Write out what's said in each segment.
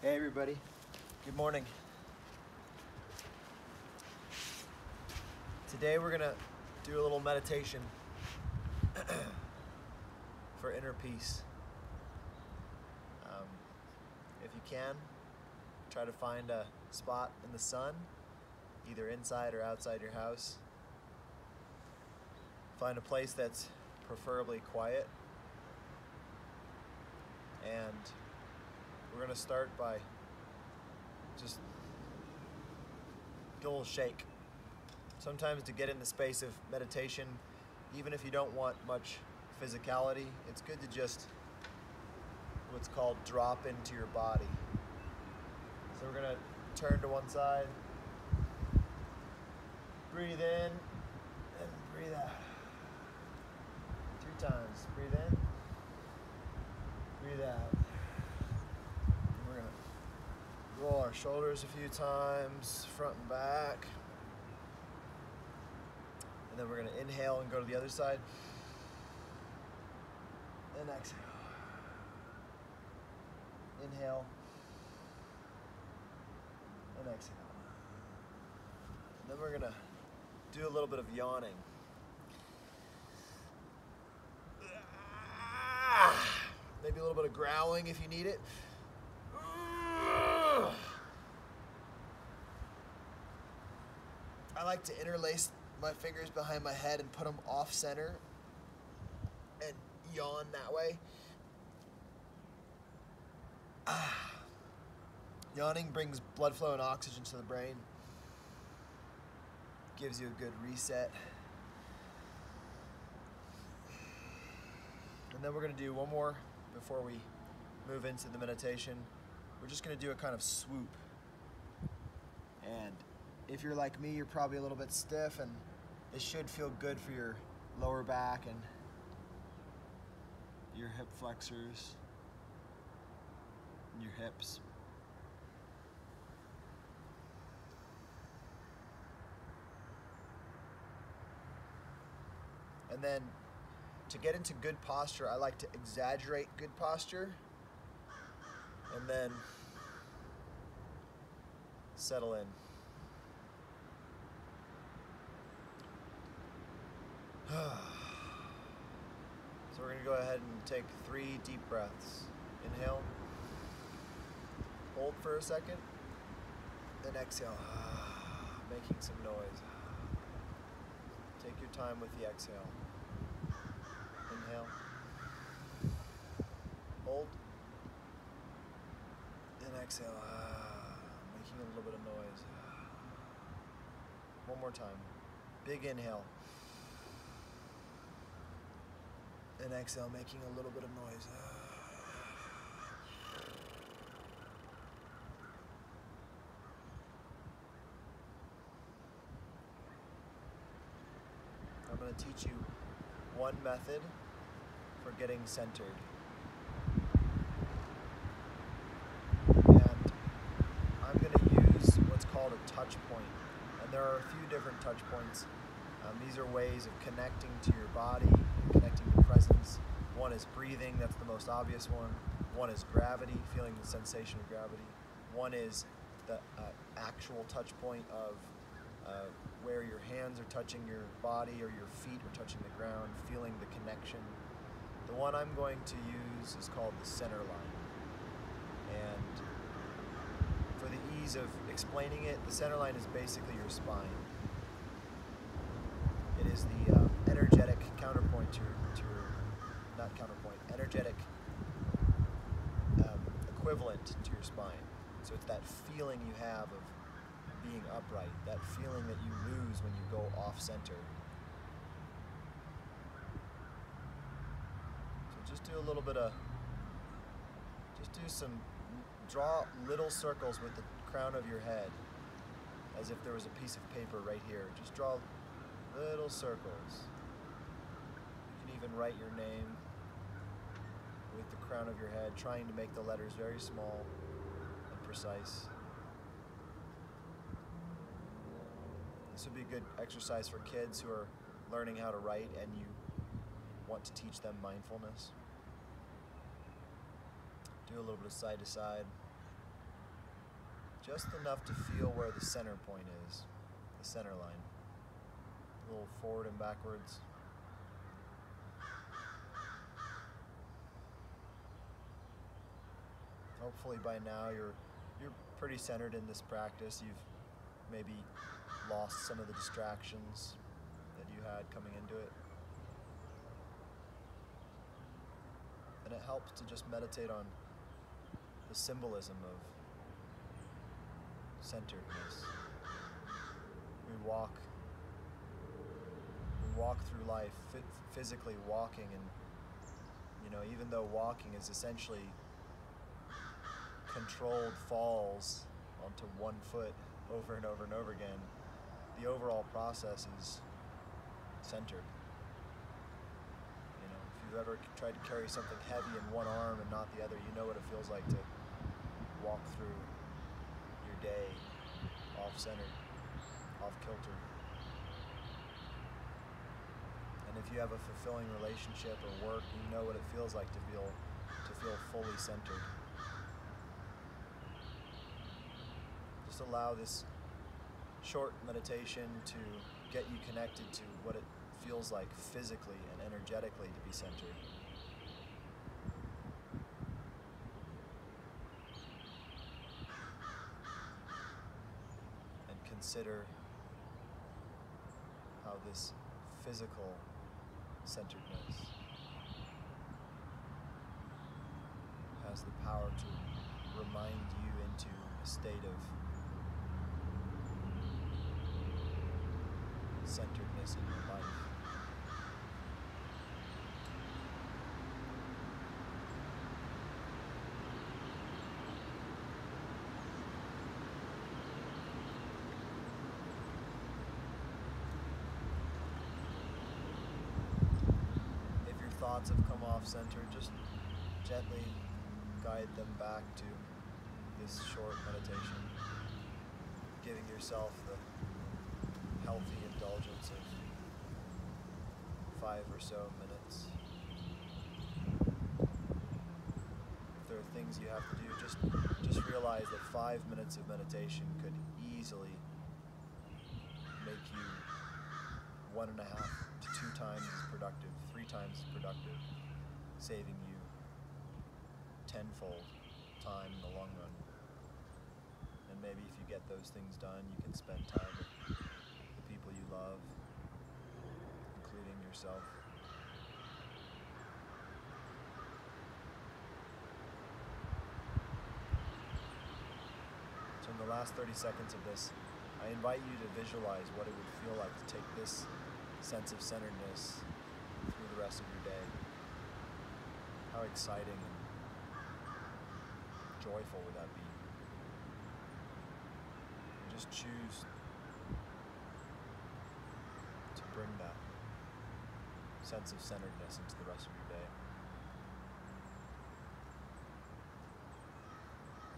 Hey everybody, good morning. Today we're gonna do a little meditation for inner peace. If you can, try to find a spot in the sun, either inside or outside your house. Find a place that's preferably quiet, and we're gonna start by just a little shake. Sometimes to get in the space of meditation, even if you don't want much physicality, it's good to just what's called drop into your body. So we're gonna turn to one side, breathe in and breathe out. 2 times, breathe in, breathe out. And we're gonna roll our shoulders a few times, front and back. And then we're gonna inhale and go to the other side. And exhale. Inhale. And exhale. And then we're gonna do a little bit of yawning. Maybe a little bit of growling if you need it. I like to interlace my fingers behind my head and put them off center and yawn that way. Yawning brings blood flow and oxygen to the brain. Gives you a good reset. And then we're going to do one more before we move into the meditation. We're just going to do a kind of swoop. And if you're like me, you're probably a little bit stiff, and this should feel good for your lower back and your hip flexors and your hips. And then to get into good posture, I like to exaggerate good posture and then settle in. So we're going to go ahead and take 3 deep breaths. Inhale, hold for a second, then exhale, making some noise. Take your time with the exhale. Inhale, hold, and exhale, making a little bit of noise. One more time. Big inhale. And exhale, making a little bit of noise. I'm going to teach you one method for getting centered. And I'm going to use what's called a touch point. And there are a few different touch points. These are ways of connecting to your body, connecting to presence. One is breathing, that's the most obvious one. One is gravity, feeling the sensation of gravity. One is the actual touch point of where your hands are touching your body or your feet are touching the ground, feeling the connection. The one I'm going to use is called the center line. And for the ease of explaining it, the center line is basically your spine. It is the energetic counterpoint to not counterpoint, energetic equivalent to your spine. So it's that feeling you have of being upright, that feeling that you lose when you go off center. So just do a little bit of, draw little circles with the crown of your head as if there was a piece of paper right here. Just draw little circles. You can even write your name with the crown of your head, trying to make the letters very small and precise. This would be a good exercise for kids who are learning how to write and you want to teach them mindfulness. Do a little bit of side to side. just enough to feel where the center point is, the center line. A little forward and backwards. Hopefully by now you're pretty centered in this practice. You've maybe lost some of the distractions that you had coming into it. And it helps to just meditate on the symbolism of centeredness. We walk through life physically walking, and even though walking is essentially controlled falls onto one foot over and over and over again, the overall process is centered. If you've ever tried to carry something heavy in one arm and not the other, you know what it feels like to walk through your day off-centered, off-kilter. And if you have a fulfilling relationship or work, you know what it feels like to feel fully centered. Just allow this short meditation to get you connected to what it feels like physically and energetically to be centered. And consider how this physical centeredness has the power to remind you into a state of centeredness in your life. If your thoughts have come off center, just gently guide them back to this short meditation, giving yourself the healthy indulgence of 5 or so minutes. If there are things you have to do, just realize that 5 minutes of meditation could easily make you 1.5 to 2 times as productive, 3 times as productive, saving you tenfold time in the long run. And maybe if you get those things done, you can spend time with the people you love, including yourself. So in the last 30 seconds of this, I invite you to visualize what it would feel like to take this sense of centeredness through the rest of your day. How exciting and joyful would that be? And just choose to bring that sense of centeredness into the rest of your day.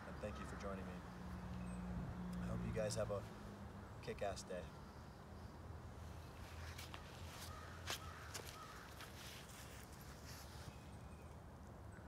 And thank you for joining me. I hope you guys have a kick-ass day.